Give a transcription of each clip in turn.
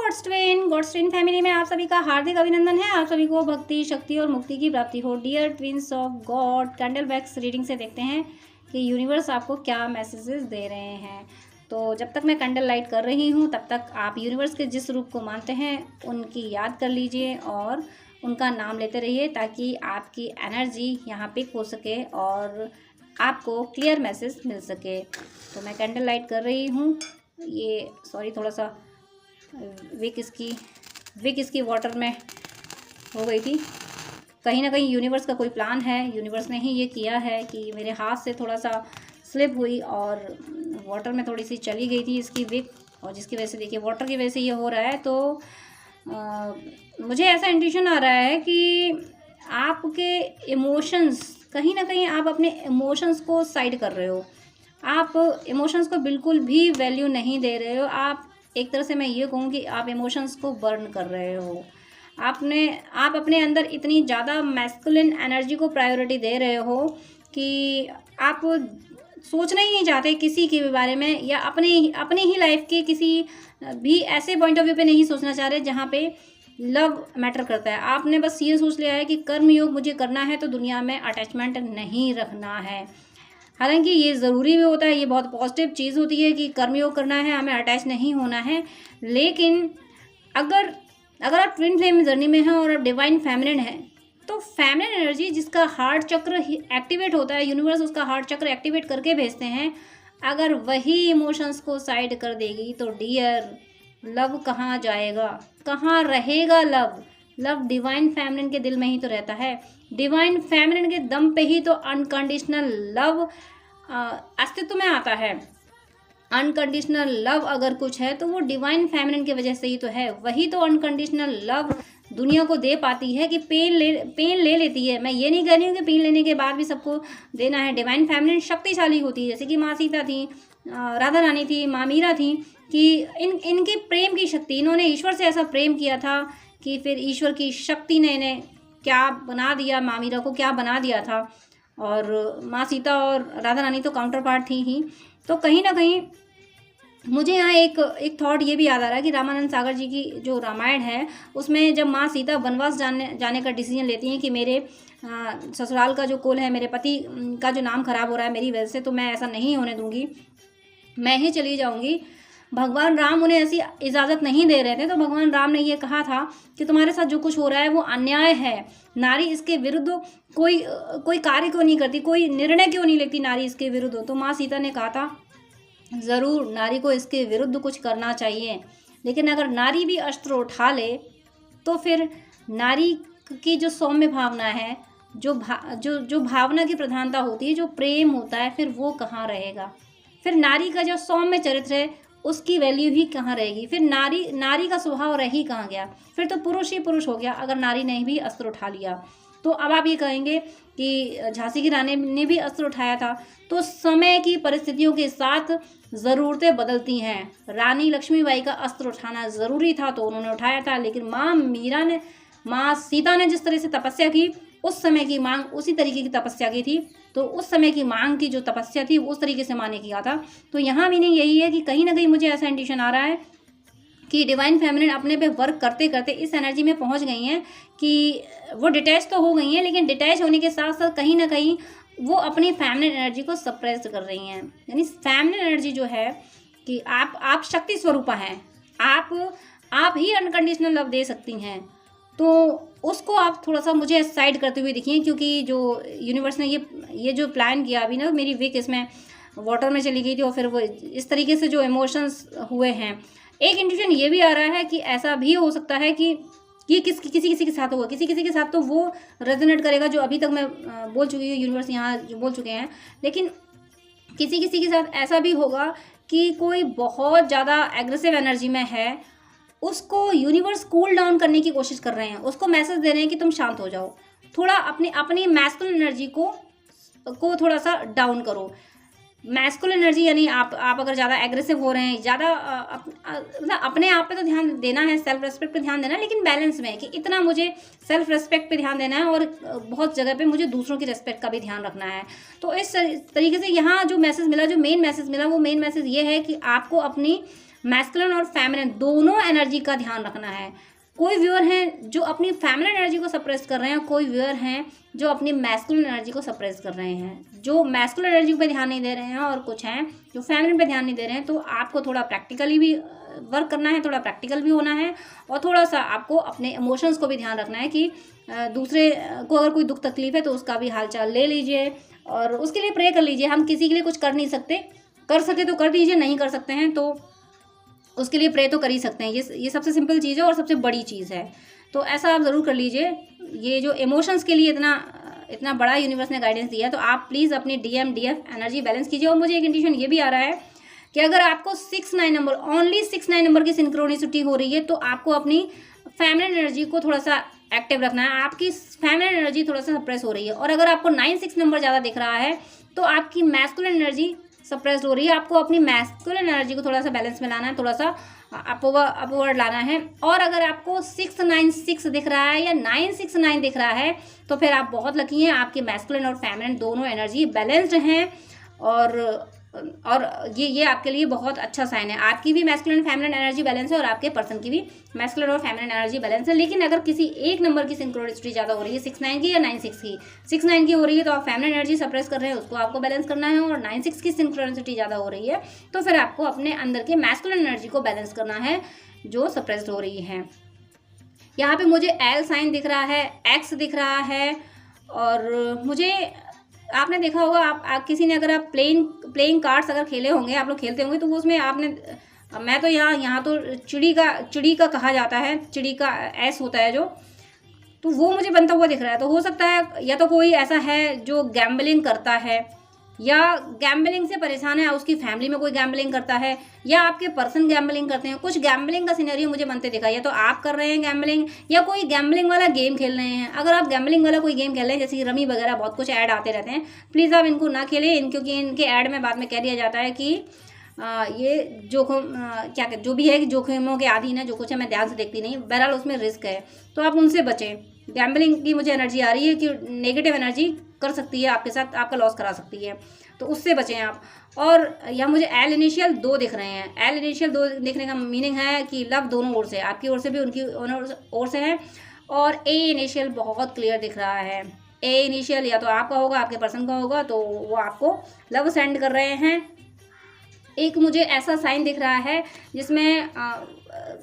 God's twin family में आप सभी का हार्दिक अभिनंदन है। आप सभी को भक्ति, शक्ति और मुक्ति की प्राप्ति हो। Dear twins of God, candle wax reading से देखते हैं कि यूनिवर्स आपको क्या मैसेजेस दे रहे हैं। तो जब तक मैं कैंडल लाइट कर रही हूँ तब तक आप यूनिवर्स के जिस रूप को मानते हैं उनकी याद कर लीजिए और उनका नाम लेते रहिए ताकि आपकी एनर्जी यहाँ पिक हो सके और आपको क्लियर मैसेज मिल सके। तो मैं कैंडल लाइट कर रही हूँ। ये थोड़ा सा विक इसकी वाटर में हो गई थी। कहीं ना कहीं यूनिवर्स का कोई प्लान है। यूनिवर्स ने ही ये किया है कि मेरे हाथ से थोड़ा सा स्लिप हुई और वाटर में थोड़ी सी चली गई थी इसकी विक, और जिसकी वजह से देखिए वाटर की वजह से ये हो रहा है। तो मुझे ऐसा इंट्यूशन आ रहा है कि आपके इमोशंस, कहीं ना कहीं आप अपने इमोशंस को साइड कर रहे हो। आप इमोशंस को बिल्कुल भी वैल्यू नहीं दे रहे हो। आप एक तरह से मैं ये कहूँ कि आप इमोशंस को बर्न कर रहे हो। आप अपने अंदर इतनी ज़्यादा मैस्कुलिन एनर्जी को प्रायोरिटी दे रहे हो कि आप सोचना ही नहीं चाहते किसी के बारे में, या अपने ही लाइफ के किसी भी ऐसे पॉइंट ऑफ व्यू पे नहीं सोचना चाह रहे जहाँ पे लव मैटर करता है। आपने बस ये सोच लिया है कि कर्म योग मुझे करना है तो दुनिया में अटैचमेंट नहीं रखना है। हालांकि ये ज़रूरी भी होता है, ये बहुत पॉजिटिव चीज़ होती है कि कर्मयोग करना है, हमें अटैच नहीं होना है। लेकिन अगर आप ट्विन फ्लेम जर्नी में हैं और आप डिवाइन फेमिनिन हैं तो फेमिनिन एनर्जी जिसका हार्ट चक्र एक्टिवेट होता है, यूनिवर्स उसका हार्ट चक्र एक्टिवेट करके भेजते हैं। अगर वही इमोशंस को साइड कर देगी तो डियर, लव कहाँ जाएगा, कहाँ रहेगा लव? लव डिवाइन फेमिनिन के दिल में ही तो रहता है। डिवाइन फेमिनिन के दम पे ही तो अनकंडीशनल लव अस्तित्व में आता है। अनकंडीशनल लव अगर कुछ है तो वो डिवाइन फेमिनिन की वजह से ही तो है। वही तो अनकंडीशनल लव दुनिया को दे पाती है कि पेन ले लेती है। मैं ये नहीं कह रही हूँ कि पेन लेने के बाद भी सबको देना है। डिवाइन फेमिनिन शक्तिशाली होती है, जैसे कि माँ सीता थी, राधा रानी थी, माँ मीरा थी, कि इनके प्रेम की शक्ति, इन्होंने ईश्वर से ऐसा प्रेम किया था कि फिर ईश्वर की शक्ति ने इन्हें क्या बना दिया, माँ मीरा को क्या बना दिया था। और माँ सीता और राधा रानी तो काउंटर पार्ट थी ही। तो कहीं ना कहीं मुझे यहाँ एक थॉट ये भी याद आ रहा है कि रामानंद सागर जी की जो रामायण है उसमें जब माँ सीता वनवास जाने का डिसीजन लेती हैं कि मेरे ससुराल का जो कुल है, मेरे पति का जो नाम खराब हो रहा है मेरी वजह से, तो मैं ऐसा नहीं होने दूंगी, मैं ही चली जाऊंगी। भगवान राम उन्हें ऐसी इजाज़त नहीं दे रहे थे, तो भगवान राम ने ये कहा था कि तुम्हारे साथ जो कुछ हो रहा है वो अन्याय है। नारी इसके विरुद्ध कोई कार्य क्यों नहीं करती, कोई निर्णय क्यों नहीं लेती नारी इसके विरुद्ध? तो माँ सीता ने कहा था ज़रूर नारी को इसके विरुद्ध कुछ करना चाहिए, लेकिन अगर नारी भी अस्त्र उठा ले तो फिर नारी की जो सौम्य भावना है, जो भावना की प्रधानता होती है, जो प्रेम होता है, फिर वो कहाँ रहेगा? फिर नारी का जो सौम्य चरित्र है उसकी वैल्यू ही कहाँ रहेगी? फिर नारी का स्वभाव रह ही कहाँ गया? फिर तो पुरुष ही पुरुष हो गया अगर नारी ने भी अस्त्र उठा लिया। तो अब आप ये कहेंगे कि झांसी की रानी ने भी अस्त्र उठाया था। तो समय की परिस्थितियों के साथ ज़रूरतें बदलती हैं। रानी लक्ष्मीबाई का अस्त्र उठाना ज़रूरी था तो उन्होंने उठाया था, लेकिन माँ सीता ने जिस तरह से तपस्या की, उस समय की मांग उसी तरीके की तपस्या की थी। तो उस समय की मांग की जो तपस्या थी उस तरीके से माँ ने किया था। तो यहाँ मीनिंग यही है कि कहीं ना कहीं मुझे ऐसा इंट्यूशन आ रहा है कि डिवाइन फेमिनिन अपने पे वर्क करते करते इस एनर्जी में पहुँच गई हैं कि वो डिटैच तो हो गई हैं, लेकिन डिटैच होने के साथ साथ कहीं ना कहीं वो अपनी फेमिनिन एनर्जी को सप्रेस कर रही हैं। यानी फेमिनिन एनर्जी जो है कि आप शक्ति स्वरूपा हैं, आप ही अनकंडीशनल लव दे सकती हैं। तो उसको आप थोड़ा सा मुझे साइड करते हुए दिखिए, क्योंकि जो यूनिवर्स ने ये जो प्लान किया अभी ना, मेरी विक इसमें वाटर में चली गई थी और फिर वो इस तरीके से जो इमोशंस हुए हैं। एक इंट्यूशन ये भी आ रहा है कि ऐसा भी हो सकता है कि ये किसी के साथ होगा, किसी के साथ तो वो रेजोनेट करेगा जो अभी तक मैं बोल चुकी हूँ, यूनिवर्स यहाँ जो बोल चुके हैं। लेकिन किसी के साथ ऐसा भी होगा कि कोई बहुत ज़्यादा एग्रेसिव एनर्जी में है, उसको यूनिवर्स कूल डाउन करने की कोशिश कर रहे हैं, उसको मैसेज दे रहे हैं कि तुम शांत हो जाओ, थोड़ा अपनी मैस्कुलिन एनर्जी को थोड़ा सा डाउन करो। मैस्कुलिन एनर्जी यानी आप अगर ज़्यादा एग्रेसिव हो रहे हैं, ज़्यादा मतलब अपने आप पे तो ध्यान देना है, सेल्फ रेस्पेक्ट पे ध्यान देना है, लेकिन बैलेंस में कि इतना मुझे सेल्फ रेस्पेक्ट पे ध्यान देना है और बहुत जगह पे मुझे दूसरों की रेस्पेक्ट का भी ध्यान रखना है। तो इस तरीके से यहाँ जो मैसेज मिला, जो मेन मैसेज मिला, वो मेन मैसेज ये है कि आपको अपनी मैस्कुलिन और फेमिनिन दोनों एनर्जी का ध्यान रखना है। कोई व्यूअर हैं जो अपनी फेमिनिन एनर्जी को सप्रेस कर रहे हैं, कोई व्यूअर हैं जो अपनी मैस्कुलिन एनर्जी को सप्रेस कर रहे हैं। जो मैस्कुलिन एनर्जी पे ध्यान नहीं दे रहे हैं और कुछ हैं जो फेमिनिन पे ध्यान नहीं दे रहे हैं। तो आपको थोड़ा प्रैक्टिकली भी वर्क करना है, थोड़ा प्रैक्टिकल भी होना है और थोड़ा सा आपको अपने इमोशंस को भी ध्यान रखना है कि दूसरे को अगर कोई दुख तकलीफ है तो उसका भी हालचाल ले लीजिए और उसके लिए प्रे कर लीजिए। हम किसी के लिए कुछ कर नहीं सकते, कर सके तो कर दीजिए, नहीं कर सकते हैं तो उसके लिए प्रे तो कर ही सकते हैं। ये सबसे सिंपल चीज़ है और सबसे बड़ी चीज़ है। तो ऐसा आप ज़रूर कर लीजिए। ये जो इमोशंस के लिए इतना बड़ा यूनिवर्स ने गाइडेंस दिया है, तो आप प्लीज़ अपनी DM DF एनर्जी बैलेंस कीजिए। और मुझे एक इंट्यूशन ये भी आ रहा है कि अगर आपको 6-9 नंबर, ओनली 6-9 नंबर की सिंक्रोनिसिटी हो रही है तो आपको अपनी फेमिनिन एनर्जी को थोड़ा सा एक्टिव रखना है। आपकी फेमिनिन एनर्जी थोड़ा सा सप्रेस हो रही है। और अगर आपको 9-6 नंबर ज़्यादा दिख रहा है तो आपकी मैस्कुलिन एनर्जी सप्रेस्ड हो रही है। आपको अपनी मैस्कुलिन एनर्जी को थोड़ा सा बैलेंस में लाना है, थोड़ा सा अपवर्ड लाना है। और अगर आपको 6-9-6 दिख रहा है या 9-6-9 दिख रहा है तो फिर आप बहुत लकी हैं, आपकी मैस्कुलिन और फेमिनिन दोनों एनर्जी बैलेंस्ड हैं। और ये आपके लिए बहुत अच्छा साइन है। आपकी भी मैस्कुलिन फेमिनिन एनर्जी बैलेंस है और आपके पर्सन की भी मैस्कुलिन और फेमिनिन एनर्जी बैलेंस है। लेकिन अगर किसी एक नंबर की सिंक्रोनिसिटी ज़्यादा हो रही है, 6-9 की या 9-6 की, 6-9 की हो रही है तो आप फेमिनिन एनर्जी सप्रेस कर रहे हैं, उसको आपको बैलेंस करना है। और 9-6 की सिंक्रोनिसिटी ज़्यादा हो रही है तो फिर आपको अपने अंदर के मैस्कुलिन एनर्जी को बैलेंस करना है जो सप्रेस्ड हो रही है। यहाँ पे मुझे L साइन दिख रहा है, X दिख रहा है और मुझे आपने देखा होगा, आप किसी ने अगर आप प्लेइंग कार्ड्स अगर खेले होंगे, आप लोग खेलते होंगे तो वो उसमें आपने, मैं तो यहाँ तो चिड़ी का कहा जाता है, चिड़ी का S होता है जो, तो वो मुझे बनता हुआ दिख रहा है। तो हो सकता है या तो कोई ऐसा है जो गैम्बलिंग करता है या गैम्बलिंग से परेशान है, उसकी फैमिली में कोई गैम्बलिंग करता है या आपके पर्सन गैम्बलिंग करते हैं। कुछ गैम्बलिंग का सिनेरियो मुझे बनते दिखा, या तो आप कर रहे हैं गैम्बलिंग या कोई गैम्बलिंग वाला गेम खेल रहे हैं। अगर आप गैम्बलिंग वाला कोई गेम खेल रहे हैं, जैसे रमी वगैरह बहुत कुछ ऐड आते रहते हैं, प्लीज़ आप इनको ना खेलें, क्योंकि इनके ऐड में बाद में कह दिया जाता है कि ये जोखिम क्या जो भी है कि जोखिमों के अधीन है, जो कुछ है मैं ध्यान से देखती नहीं, बहरहाल उसमें रिस्क है, तो आप उनसे बचें। गैम्बलिंग की मुझे एनर्जी आ रही है कि नेगेटिव एनर्जी कर सकती है आपके साथ, आपका लॉस करा सकती है, तो उससे बचें आप। और यहाँ मुझे L इनिशियल 2 दिख रहे हैं। L इनिशियल 2 देखने का मीनिंग है कि लव दोनों ओर से, आपकी ओर से भी उनकी ओर से है। और A इनिशियल बहुत क्लियर दिख रहा है। A इनिशियल या तो आपका होगा, आपके पर्सन का होगा, तो वो आपको लव सेंड कर रहे हैं। एक मुझे ऐसा साइन दिख रहा है जिसमें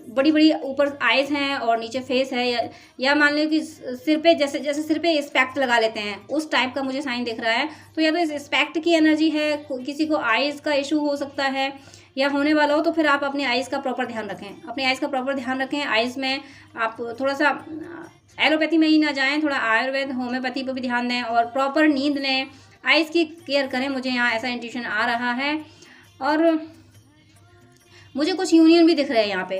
बड़ी बड़ी ऊपर आइज हैं और नीचे फेस है, या मान लो कि सिर पे जैसे सिर पे स्पेक्ट लगा लेते हैं, उस टाइप का मुझे साइन दिख रहा है। तो या तो इस स्पेक्ट की एनर्जी है, किसी को आइज़ का इशू हो सकता है या होने वाला हो, तो फिर आप अपनी आइज़ का प्रॉपर ध्यान रखें, अपनी आइज़ का प्रॉपर ध्यान रखें। आइज़ में आप थोड़ा सा एलोपैथी में ही ना जाएँ, थोड़ा आयुर्वेद होम्योपैथी पर भी ध्यान दें और प्रॉपर नींद लें, आइज़ की केयर करें। मुझे यहाँ ऐसा इंट्यूशन आ रहा है। और मुझे कुछ यूनियन भी दिख रहे हैं यहाँ पे,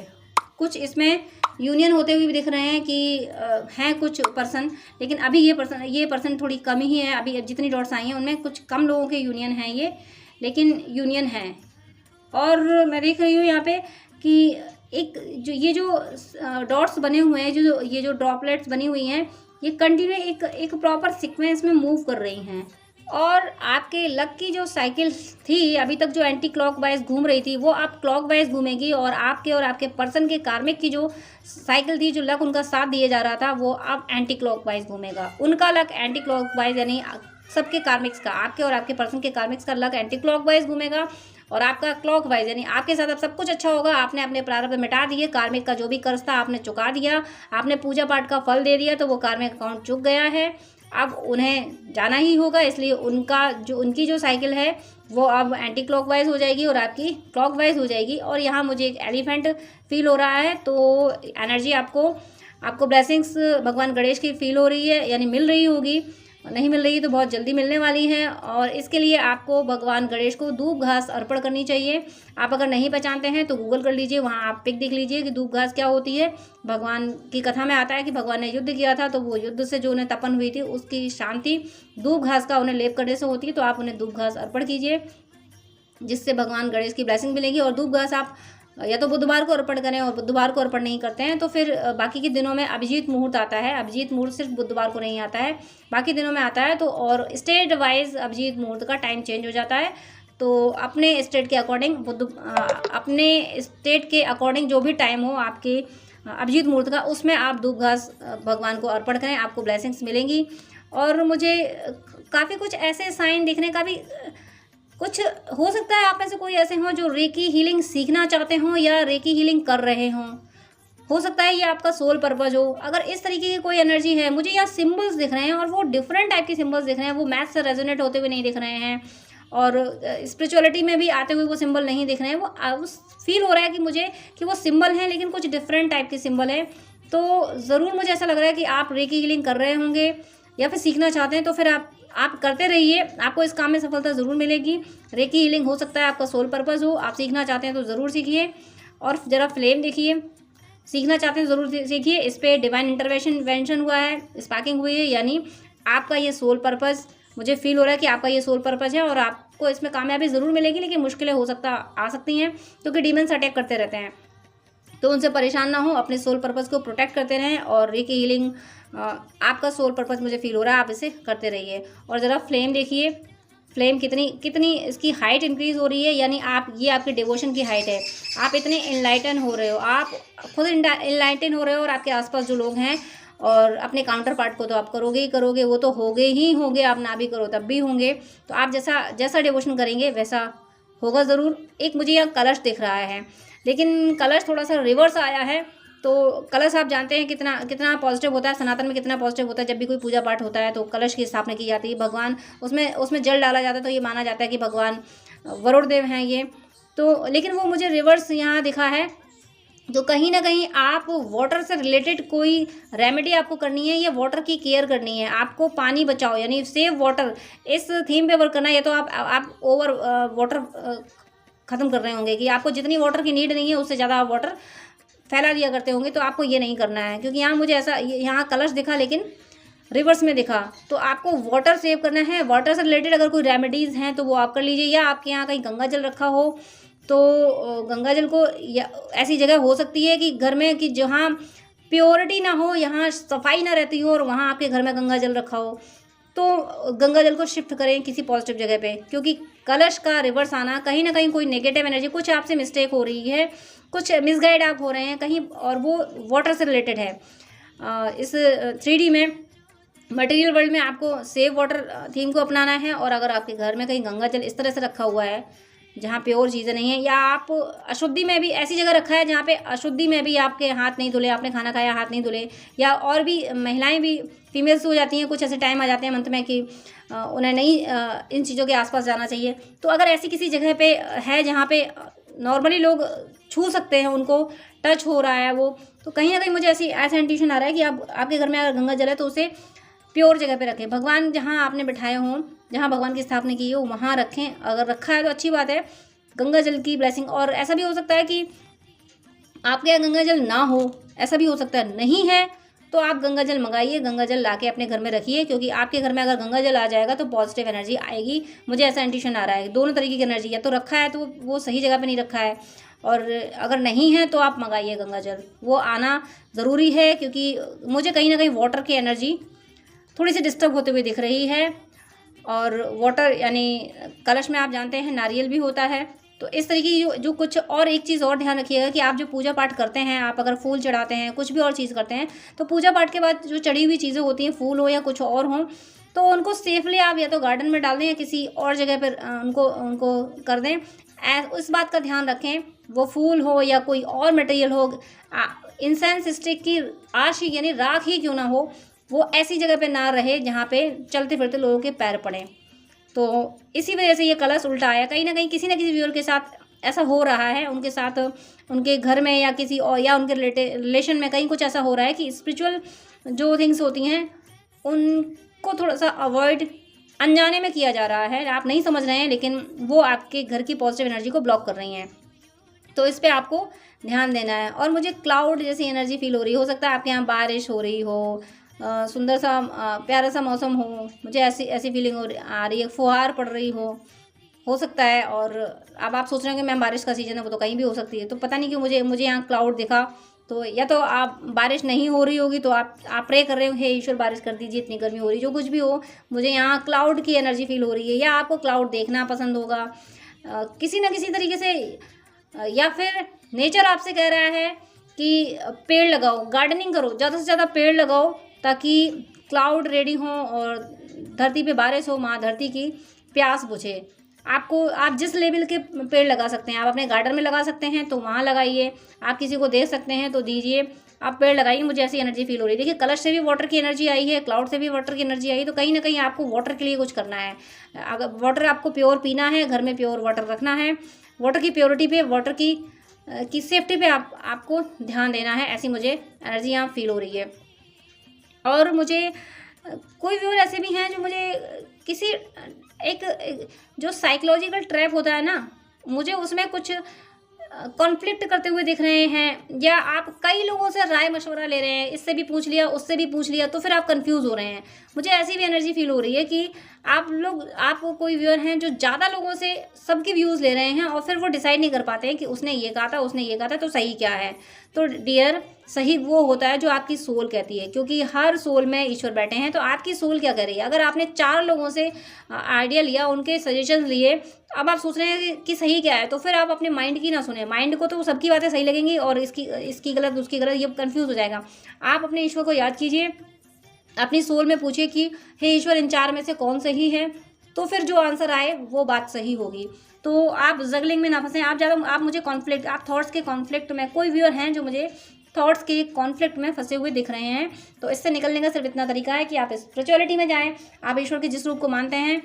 कुछ इसमें यूनियन होते हुए भी दिख रहे हैं कि हैं कुछ पर्सन, लेकिन अभी ये पर्सन थोड़ी कम ही है। अभी जितनी डॉट्स आई हैं उनमें कुछ कम लोगों के यूनियन हैं ये, लेकिन यूनियन हैं। और मैं देख रही हूँ यहाँ पे कि ये जो डॉट्स बने हुए हैं, ये जो ड्रॉपलेट्स बनी हुई हैं, ये कंटिन्यू एक प्रॉपर सीक्वेंस में मूव कर रही हैं। और आपके लक की जो साइकिल थी अभी तक, जो एंटी क्लॉकवाइज घूम रही थी, वो आप क्लॉकवाइज घूमेगी। और आपके पर्सन के कार्मिक की जो साइकिल थी, जो लक उनका साथ दिए जा रहा था, वो अब एंटी क्लॉकवाइज घूमेगा। उनका लक एंटी क्लॉकवाइज, यानी सबके कार्मिक्स का, आपके और आपके पर्सन के कार्मिक्स का लक एंटी क्लॉकवाइज घूमेगा और आपका क्लॉकवाइज, यानी आपके साथ अब सब कुछ अच्छा होगा। आपने अपने प्रारब्ध मिटा दिए, कार्मिक का जो भी कर्ज था आपने चुका दिया, आपने पूजा पाठ का फल दे दिया, तो वो कार्मिक अकाउंट चुक गया है। अब उन्हें जाना ही होगा, इसलिए उनकी जो साइकिल है वो अब एंटी क्लॉकवाइज हो जाएगी और आपकी क्लॉकवाइज हो जाएगी। और यहाँ मुझे एक एलिफेंट फील हो रहा है, तो एनर्जी आपको ब्लेसिंग्स भगवान गणेश की फील हो रही है, यानी मिल रही होगी। नहीं मिल रही तो बहुत जल्दी मिलने वाली है। और इसके लिए आपको भगवान गणेश को दूब घास अर्पण करनी चाहिए। आप अगर नहीं पहचानते हैं तो गूगल कर लीजिए, वहाँ आप पिक देख लीजिए कि दूब घास क्या होती है। भगवान की कथा में आता है कि भगवान ने युद्ध किया था, तो वो युद्ध से जो उन्हें तपन हुई थी उसकी शांति दूब घास का उन्हें लेप करने से होती है। तो आप उन्हें दूब घास अर्पण कीजिए। जिससे भगवान गणेश की ब्लेसिंग मिलेगी। और धूप घास आप या तो बुधवार को अर्पण करें, और बुधवार को अर्पण नहीं करते हैं तो फिर बाकी के दिनों में अभिजीत मुहूर्त आता है। अभिजीत मुहूर्त सिर्फ बुधवार को नहीं आता है, बाकी दिनों में आता है। तो और स्टेट वाइज अभिजीत मुहूर्त का टाइम चेंज हो जाता है। तो अपने स्टेट के अकॉर्डिंग अपने स्टेट के अकॉर्डिंग जो भी टाइम हो आपके अभिजीत मुहूर्त का, उसमें आप धूप घास भगवान को अर्पण करें, आपको ब्लेसिंग्स मिलेंगी। और मुझे काफ़ी कुछ ऐसे साइन दिखने का भी कुछ हो सकता है। आप में से कोई ऐसे हों जो रेकी हीलिंग सीखना चाहते हों या रेकी हीलिंग कर रहे हों, हो सकता है ये आपका सोल पर्पज हो। अगर इस तरीके की कोई एनर्जी है, मुझे यहाँ सिंबल्स दिख रहे हैं और वो डिफरेंट टाइप के सिंबल्स दिख रहे हैं, वो मैथ से रेजोनेट होते हुए नहीं दिख रहे हैं और स्पिरिचुअलिटी में भी आते हुए वो सिंबल नहीं दिख रहे हैं। वो फील हो रहा है कि मुझे कि वो सिंबल हैं लेकिन कुछ डिफरेंट टाइप के सिंबल हैं। तो ज़रूर मुझे ऐसा लग रहा है कि आप रेकी हीलिंग कर रहे होंगे या फिर सीखना चाहते हैं, तो फिर आप करते रहिए, आपको इस काम में सफलता ज़रूर मिलेगी। रेकी हीलिंग हो सकता है आपका सोल पर्पस हो, आप सीखना चाहते हैं तो ज़रूर सीखिए। और ज़रा फ्लेम देखिए, सीखना चाहते हैं ज़रूर सीखिए। इस पर डिवाइन इंटरवेंशन हुआ है, स्पार्किंग हुई है, यानी आपका ये सोल पर्पस, मुझे फील हो रहा है कि आपका ये सोल पर्पस है और आपको इसमें कामयाबी ज़रूर मिलेगी। लेकिन मुश्किलें आ सकती हैं क्योंकि डीमंस अटैक करते रहते हैं, तो उनसे परेशान ना हो, अपने सोल पर्पस को प्रोटेक्ट करते रहें। और रेकी हीलिंग आपका सोल पर्पस मुझे फील हो रहा है, आप इसे करते रहिए। और ज़रा फ्लेम देखिए, फ्लेम कितनी इसकी हाइट इंक्रीज़ हो रही है, यानी ये आपके डिवोशन की हाइट है। आप इतने इनलाइटन हो रहे हो, आप खुद इनलाइटन हो रहे हो और आपके आसपास जो लोग हैं और अपने काउंटर पार्ट को तो आप करोगे ही करोगे, वो तो होंगे ही होंगे, आप ना भी करो तब भी होंगे। तो आप जैसा डिवोशन करेंगे वैसा होगा ज़रूर। एक मुझे यहाँ कलश दिख रहा है, लेकिन कलश थोड़ा सा रिवर्स आया है। तो कलश आप जानते हैं कितना पॉजिटिव होता है, सनातन में कितना पॉजिटिव होता है। जब भी कोई पूजा पाठ होता है तो कलश की स्थापना की जाती है, भगवान उसमें जल डाला जाता है, तो ये माना जाता है कि भगवान वरुण देव हैं ये। तो लेकिन वो मुझे रिवर्स यहाँ दिखा है। तो कहीं ना कहीं आप वाटर से रिलेटेड कोई रेमेडी आपको करनी है या वाटर की केयर करनी है, आपको पानी बचाओ यानी सेव वाटर, इस थीम पे वर्क करना है। या तो आप ओवर वाटर ख़त्म कर रहे होंगे कि आपको जितनी वाटर की नीड नहीं है उससे ज़्यादा आप वाटर फैला दिया करते होंगे, तो आपको ये नहीं करना है। क्योंकि यहाँ मुझे ऐसा यहाँ कलश दिखा लेकिन रिवर्स में दिखा, तो आपको वाटर सेव करना है। वाटर से रिलेटेड अगर कोई रेमेडीज़ हैं तो वो आप कर लीजिए, या आपके यहाँ कहीं गंगा जल रखा हो तो गंगा जल को, या ऐसी जगह हो सकती है कि घर में कि जहाँ प्योरिटी ना हो, यहाँ सफाई ना रहती हो और वहाँ आपके घर में गंगा जल रखा हो, तो गंगा जल को शिफ्ट करें किसी पॉजिटिव जगह पे। क्योंकि कलश का रिवर्स आना कहीं ना कहीं कोई नेगेटिव एनर्जी, कुछ आपसे मिस्टेक हो रही है, कुछ मिसगाइड आप हो रहे हैं कहीं, और वो वाटर से रिलेटेड है। इस 3D में मटेरियल वर्ल्ड में आपको सेव वाटर थीम को अपनाना है। और अगर आपके घर में कहीं गंगा जल इस तरह से रखा हुआ है जहाँ प्योर चीज़ें नहीं है, या आप अशुद्धि में भी ऐसी जगह रखा है जहाँ पे अशुद्धि में भी आपके हाथ नहीं धुले, आपने खाना खाया हाथ नहीं धुले, या और भी महिलाएं भी फीमेल्स हो जाती हैं, कुछ ऐसे टाइम आ जाते हैं मंथ में कि उन्हें नहीं इन चीज़ों के आसपास जाना चाहिए। तो अगर ऐसी किसी जगह पे है जहाँ पे नॉर्मली लोग छू सकते हैं, उनको टच हो रहा है वो, तो कहीं ना कहीं मुझे ऐसा इंट्यूशन आ रहा है कि आपके घर में अगर गंगा जल है तो उसे प्योर जगह पे रखें। भगवान जहाँ आपने बिठाए हों, जहाँ भगवान की स्थापना की हो वहाँ रखें। अगर रखा है तो अच्छी बात है, गंगा जल की ब्लेसिंग। और ऐसा भी हो सकता है कि आपके यहाँ गंगा जल ना हो, ऐसा भी हो सकता है। नहीं है तो आप गंगा जल मंगाइए, गंगा जल लाके अपने घर में रखिए, क्योंकि आपके घर में अगर गंगा जल आ जाएगा तो पॉजिटिव एनर्जी आएगी। मुझे ऐसा इंट्यूशन आ रहा है। दोनों तरीके की एनर्जी, या तो रखा है तो वो सही जगह पे नहीं रखा है, और अगर नहीं है तो आप मंगाइए गंगा जल, वो आना ज़रूरी है। क्योंकि मुझे कहीं ना कहीं वाटर की एनर्जी थोड़ी सी डिस्टर्ब होते हुए दिख रही है। और वाटर यानी कलश में आप जानते हैं नारियल भी होता है। तो इस तरीके की जो कुछ, और एक चीज़ और ध्यान रखिएगा कि आप जो पूजा पाठ करते हैं, आप अगर फूल चढ़ाते हैं, कुछ भी और चीज़ करते हैं, तो पूजा पाठ के बाद जो चढ़ी हुई चीज़ें होती हैं, फूल हो या कुछ और हो, तो उनको सेफली आप या तो गार्डन में डाल दें या किसी और जगह पर उनको कर दें। इस बात का ध्यान रखें, वो फूल हो या कोई और मटेरियल हो, इंसेंस स्टिक की आश ही यानी राख ही क्यों ना हो, वो ऐसी जगह पे ना रहे जहाँ पे चलते फिरते लोगों के पैर पड़े। तो इसी वजह से ये कलश उल्टा आया। कहीं ना कहीं किसी न किसी व्यूअर के साथ ऐसा हो रहा है, उनके साथ, उनके घर में या किसी और, या उनके रिलेशन में कहीं कुछ ऐसा हो रहा है कि स्पिरिचुअल जो थिंग्स होती हैं उनको थोड़ा सा अवॉइड अनजाने में किया जा रहा है। आप नहीं समझ रहे हैं, लेकिन वो आपके घर की पॉजिटिव एनर्जी को ब्लॉक कर रही हैं। तो इस पर आपको ध्यान देना है। और मुझे क्लाउड जैसी एनर्जी फील हो रही हो सकता है आपके यहाँ बारिश हो रही हो, सुंदर सा प्यारा सा मौसम हो, मुझे ऐसी फीलिंग आ रही है, फुहार पड़ रही हो। हो सकता है। और अब आप सोच रहे हैं कि मैम बारिश का सीज़न है, वो तो कहीं भी हो सकती है। तो पता नहीं क्यों मुझे यहाँ क्लाउड दिखा। तो या तो आप बारिश नहीं हो रही होगी, तो आप प्रे कर रहे हो, हे ईश्वर बारिश कर दीजिए, इतनी गर्मी हो रही है, जो कुछ भी हो, मुझे यहाँ क्लाउड की एनर्जी फील हो रही है। या आपको क्लाउड देखना पसंद होगा किसी न किसी तरीके से, या फिर नेचर आपसे कह रहा है कि पेड़ लगाओ, गार्डनिंग करो, ज़्यादा से ज़्यादा पेड़ लगाओ, ताकि क्लाउड रेडी हो और धरती पे बारिश हो, माँ धरती की प्यास बुझे। आप जिस लेवल के पेड़ लगा सकते हैं, आप अपने गार्डन में लगा सकते हैं तो वहाँ लगाइए, आप किसी को दे सकते हैं तो दीजिए, आप पेड़ लगाइए। मुझे ऐसी एनर्जी फील हो रही है। देखिए, कलश से भी वाटर की एनर्जी आई है, क्लाउड से भी वाटर की एनर्जी आई है। तो कहीं ना कहीं आपको वाटर के लिए कुछ करना है। अगर वाटर आपको प्योर पीना है, घर में प्योर वाटर रखना है, वाटर की प्योरिटी पे, वाटर की सेफ्टी पे आपको ध्यान देना है। ऐसी मुझे एनर्जी यहाँ फील हो रही है। और मुझे कोई व्यूअर ऐसे भी हैं जो मुझे किसी एक जो साइकोलॉजिकल ट्रैप होता है ना, मुझे उसमें कुछ कॉन्फ्लिक्ट करते हुए दिख रहे हैं। या आप कई लोगों से राय मशवरा ले रहे हैं, इससे भी पूछ लिया, उससे भी पूछ लिया, तो फिर आप कंफ्यूज हो रहे हैं। मुझे ऐसी भी एनर्जी फील हो रही है कि आप कोई व्यूअर हैं जो ज़्यादा लोगों से सबके व्यूज़ ले रहे हैं और फिर वो डिसाइड नहीं कर पाते हैं कि उसने ये कहा था, उसने ये कहा था, तो सही क्या है। तो डियर, सही वो होता है जो आपकी सोल कहती है, क्योंकि हर सोल में ईश्वर बैठे हैं। तो आपकी सोल क्या कर रही है? अगर आपने 4 लोगों से आइडिया लिया, उनके सजेशन लिए, अब आप सोच रहे हैं कि सही क्या है, तो फिर आप अपने माइंड की ना सुने। माइंड को तो सबकी बातें सही लगेंगी और इसकी गलत, उसकी गलत, ये कंफ्यूज हो जाएगा। आप अपने ईश्वर को याद कीजिए, अपनी सोल में पूछिए कि हे ईश्वर, इन 4 में से कौन सही है। तो फिर जो आंसर आए वो बात सही होगी। तो आप जगलिंग में ना फंसें। आप मुझे कॉन्फ्लिक्ट, आप थॉट्स के कॉन्फ्लिक्ट में, कोई व्यूअर हैं जो मुझे थॉट्स के कॉन्फ्लिक्ट में फंसे हुए दिख रहे हैं, तो इससे निकलने का सिर्फ इतना तरीका है कि आप स्पिरिचुअलिटी में जाएं। आप ईश्वर के जिस रूप को मानते हैं,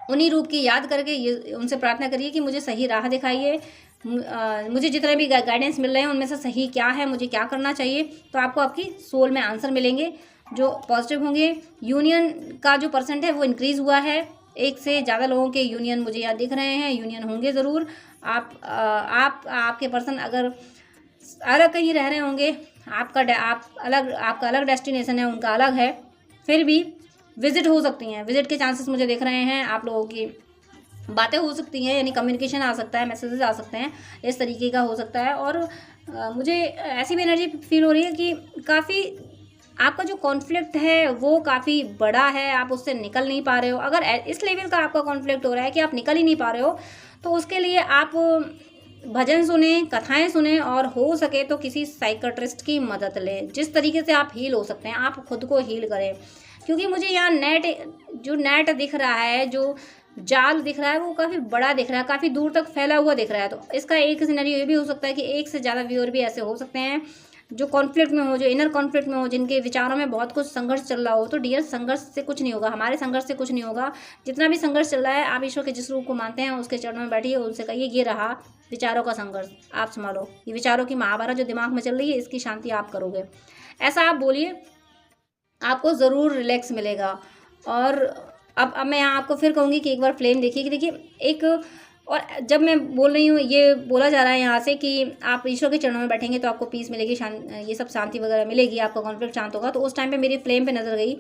उन्हीं रूप की याद करके ये उनसे प्रार्थना करिए कि मुझे सही राह दिखाइए। मुझे जितने भी गाइडेंस मिल रहे हैं उनमें से सही क्या है, मुझे क्या करना चाहिए। तो आपको आपकी सोल में आंसर मिलेंगे जो पॉजिटिव होंगे। यूनियन का जो परसेंट है वो इंक्रीज़ हुआ है। 1 से ज़्यादा लोगों के यूनियन मुझे यहाँ दिख रहे हैं, यूनियन होंगे ज़रूर। आपके पर्सन अगर अलग कहीं रह रहे होंगे, आपका अलग डेस्टिनेशन है, उनका अलग है, फिर भी विजिट हो सकती हैं। विजिट के चांसेस मुझे दिख रहे हैं। आप लोगों की बातें हो सकती हैं, यानी कम्युनिकेशन आ सकता है, मैसेजेस आ सकते हैं, इस तरीके का हो सकता है। और मुझे ऐसी भी एनर्जी फील हो रही है कि काफ़ी आपका जो कॉन्फ्लिक्ट है वो काफ़ी बड़ा है, आप उससे निकल नहीं पा रहे हो। अगर इस लेवल का आपका कॉन्फ्लिक्ट हो रहा है कि आप निकल ही नहीं पा रहे हो, तो उसके लिए आप भजन सुने, कथाएं सुने, और हो सके तो किसी साइकियाट्रिस्ट की मदद लें। जिस तरीके से आप हील हो सकते हैं, आप खुद को हील करें। क्योंकि मुझे यहाँ नेट दिख रहा है, जो जाल दिख रहा है, वो काफ़ी बड़ा दिख रहा है, काफ़ी दूर तक फैला हुआ दिख रहा है। तो इसका एक सिनेरियो ये भी हो सकता है कि 1 से ज़्यादा व्यूअर भी ऐसे हो सकते हैं जो कॉन्फ्लिक्ट में हो, जो इनर कॉन्फ्लिक्ट में हो, जिनके विचारों में बहुत कुछ संघर्ष चल रहा हो। तो डियर, संघर्ष से कुछ नहीं होगा, हमारे संघर्ष से कुछ नहीं होगा। जितना भी संघर्ष चल रहा है, आप ईश्वर के जिस रूप को मानते हैं उसके चरणों में बैठिए, उनसे कहिए ये रहा विचारों का संघर्ष, आप संभालो। ये विचारों की महाभारत जो दिमाग में चल रही है, इसकी शांति आप करोगे। ऐसा आप बोलिए, आपको ज़रूर रिलैक्स मिलेगा। और अब मैं यहाँ आपको फिर कहूँगी कि एक बार फ्लेम देखिए कि देखिए एक, और जब मैं बोल रही हूँ, ये बोला जा रहा है यहाँ से कि आप ईश्वर के चरणों में बैठेंगे तो आपको पीस मिलेगी, ये सब शांति वगैरह मिलेगी, आपका कॉन्फ्लिक्ट शांत होगा। तो उस टाइम पे मेरी फ्लेम पे नज़र गई,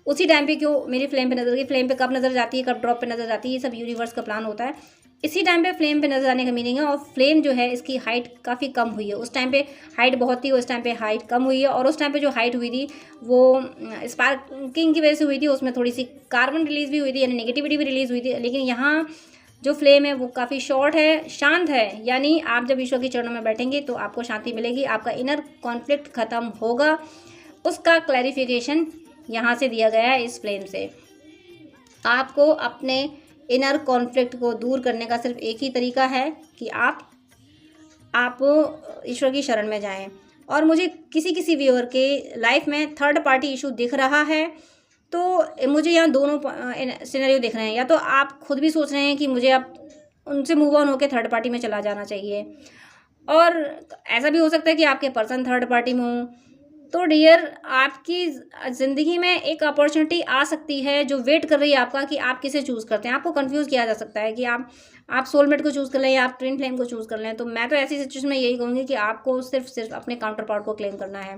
उसी टाइम पे क्यों मेरी फ्लेम पे नज़र गई। फ्लेम पे कब नज़र जाती है, कब ड्रॉप पे नज़र जाती है, ये सब यूनिवर्स का प्लान होता है। इसी टाइम पे फ्लेम पे नज़र आने का मीनिंग है। और फ्लेम जो है, इसकी हाइट काफ़ी कम हुई है। उस टाइम पे हाइट बहुत थी, उस टाइम पे हाइट कम हुई है। और उस टाइम पे जो हाइट हुई थी वो स्पार्किंग की वजह से हुई थी, उसमें थोड़ी सी कार्बन रिलीज भी हुई थी, यानी नेगेटिविटी भी रिलीज हुई थी। लेकिन यहाँ जो फ्लेम है वो काफ़ी शॉर्ट है, शांत है। यानी आप जब ईश्वर के चरणों में बैठेंगे तो आपको शांति मिलेगी, आपका इनर कॉन्फ्लिक्ट ख़त्म होगा। उसका क्लैरिफिकेशन यहाँ से दिया गया है इस फ्लेम से। आपको अपने इनर कॉन्फ्लिक्ट को दूर करने का सिर्फ एक ही तरीका है कि आप ईश्वर की शरण में जाएं। और मुझे किसी व्यूअर के लाइफ में थर्ड पार्टी इशू दिख रहा है, तो मुझे यहाँ दोनों सिनेरियो दिख रहे हैं। या तो आप खुद भी सोच रहे हैं कि मुझे अब उनसे मूव ऑन होकर थर्ड पार्टी में चला जाना चाहिए, और ऐसा भी हो सकता है कि आपके पर्सन थर्ड पार्टी में हो। तो डियर आपकी ज़िंदगी में एक अपॉर्चुनिटी आ सकती है जो वेट कर रही है आपका कि आप किसे चूज़ करते हैं। आपको कंफ्यूज किया जा सकता है कि आप सोलमेट को चूज़ कर लें या आप ट्विन फ्लेम को चूज़ कर लें। तो मैं तो ऐसी सिचुएशन में यही कहूँगी कि आपको सिर्फ अपने काउंटर पार्ट को क्लेम करना है।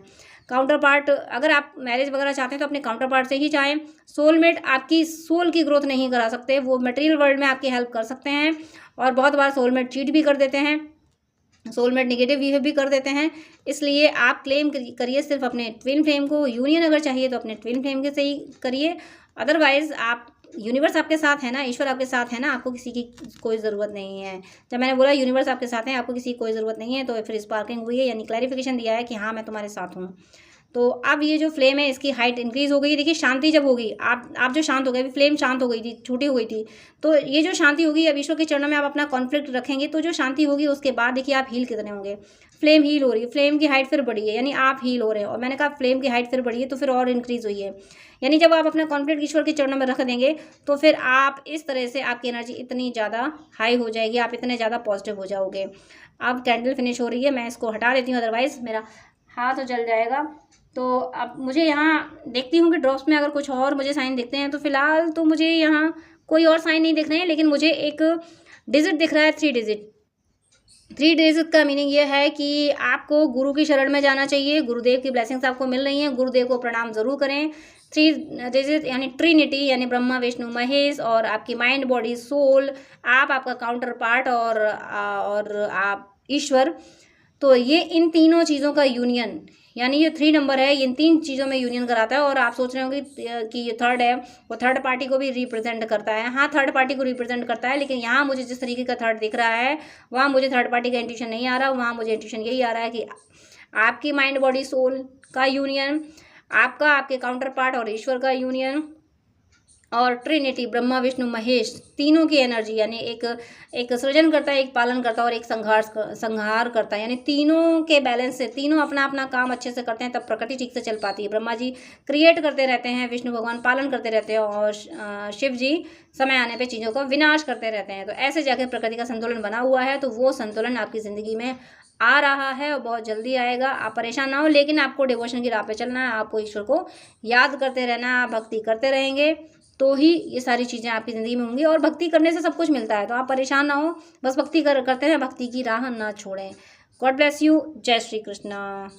काउंटर पार्ट, अगर आप मैरिज वगैरह चाहते हैं तो अपने काउंटर पार्ट से ही चाहें। सोलमेट आपकी सोल की ग्रोथ नहीं करा सकते, वो मटेरियल वर्ल्ड में आपकी हेल्प कर सकते हैं और बहुत बार सोलमेट चीट भी कर देते हैं, सोलमेट नेगेटिव बिहेव भी कर देते हैं। इसलिए आप क्लेम करिए सिर्फ अपने ट्विन फ्लेम को। यूनियन अगर चाहिए तो अपने ट्विन फ्लेम के से ही करिए, अदरवाइज आप, यूनिवर्स आपके साथ है ना, ईश्वर आपके साथ है ना, आपको किसी की कोई ज़रूरत नहीं है। जब मैंने बोला यूनिवर्स आपके साथ है, आपको किसी की कोई ज़रूरत नहीं है, तो फिर स्पार्किंग हुई है, यानी क्लैरिफिकेशन दिया है कि हाँ मैं तुम्हारे साथ हूँ। तो अब ये जो फ्लेम है इसकी हाइट इंक्रीज़ हो गई है। देखिए शांति जब होगी, आप जो शांत हो गए, अभी फ्लेम शांत हो गई थी, छोटी हो गई थी, तो ये जो शांति होगी, अब ईश्वर के चरणों में आप अपना कॉन्फ्लिक्ट रखेंगे, तो जो शांति होगी उसके बाद देखिए आप हील कितने होंगे। फ्लेम हील हो रही है, फ्लेम की हाइट फिर बढ़ी है, यानी आप हील हो रहे हैं। और मैंने कहा फ्लेम की हाइट फिर बढ़ी है तो फिर और इंक्रीज़ हुई है, यानी जब आप अपना कॉन्फ्लिक्ट ईश्वर के चरणों में रख देंगे तो फिर आप इस तरह से आपकी एनर्जी इतनी ज़्यादा हाई हो जाएगी, आप इतने ज़्यादा पॉजिटिव हो जाओगे। अब कैंडल फिनिश हो रही है, मैं इसको हटा देती हूँ, अदरवाइज़ मेरा हाथ जल जाएगा। तो अब मुझे यहाँ देखती हूँ कि ड्रॉप्स में अगर कुछ और मुझे साइन दिखते हैं, तो फिलहाल तो मुझे यहाँ कोई और साइन नहीं दिख रहे हैं, लेकिन मुझे एक डिजिट दिख रहा है, 3 डिजिट। 3 डिजिट का मीनिंग ये है कि आपको गुरु की शरण में जाना चाहिए, गुरुदेव की ब्लेसिंग्स आपको मिल रही हैं, गुरुदेव को प्रणाम ज़रूर करें। 3 डिजिट यानी ट्रिनिटी, यानी ब्रह्मा विष्णु महेश, और आपकी माइंड बॉडी सोल, आपका काउंटर पार्ट और आप ईश्वर। तो ये इन तीनों चीज़ों का यूनियन, यानी ये 3 नंबर है, इन 3 चीज़ों में यूनियन कराता है। और आप सोच रहे होंगे कि ये थर्ड है, वो थर्ड पार्टी को भी रिप्रेजेंट करता है। हाँ, थर्ड पार्टी को रिप्रेजेंट करता है, लेकिन यहाँ मुझे जिस तरीके का थर्ड दिख रहा है, वहाँ मुझे थर्ड पार्टी का इंट्यूशन नहीं आ रहा। वहाँ मुझे इंट्यूशन यही आ रहा है कि आपकी माइंड बॉडी सोल का यूनियन, आपके काउंटर पार्ट और ईश्वर का यूनियन, और ट्रिनिटी ब्रह्मा विष्णु महेश, तीनों की एनर्जी, यानी एक सृजन करता है, एक पालन करता है और एक संहार करता है, यानी तीनों के बैलेंस से तीनों अपना अपना काम अच्छे से करते हैं, तब प्रकृति ठीक से चल पाती है। ब्रह्मा जी क्रिएट करते रहते हैं, विष्णु भगवान पालन करते रहते हैं, और शिव जी समय आने पर चीज़ों का विनाश करते रहते हैं। तो ऐसे जाके प्रकृति का संतुलन बना हुआ है, तो वो संतुलन आपकी ज़िंदगी में आ रहा है और बहुत जल्दी आएगा। आप परेशान ना हो, लेकिन आपको डिवोशन की राह पे चलना है, आपको ईश्वर को याद करते रहना, आप भक्ति करते रहेंगे तो ही ये सारी चीज़ें आपकी ज़िंदगी में होंगी। और भक्ति करने से सब कुछ मिलता है, तो आप परेशान ना हो, बस भक्ति करते रहें, भक्ति की राह ना छोड़ें। God bless you. जय श्री कृष्णा।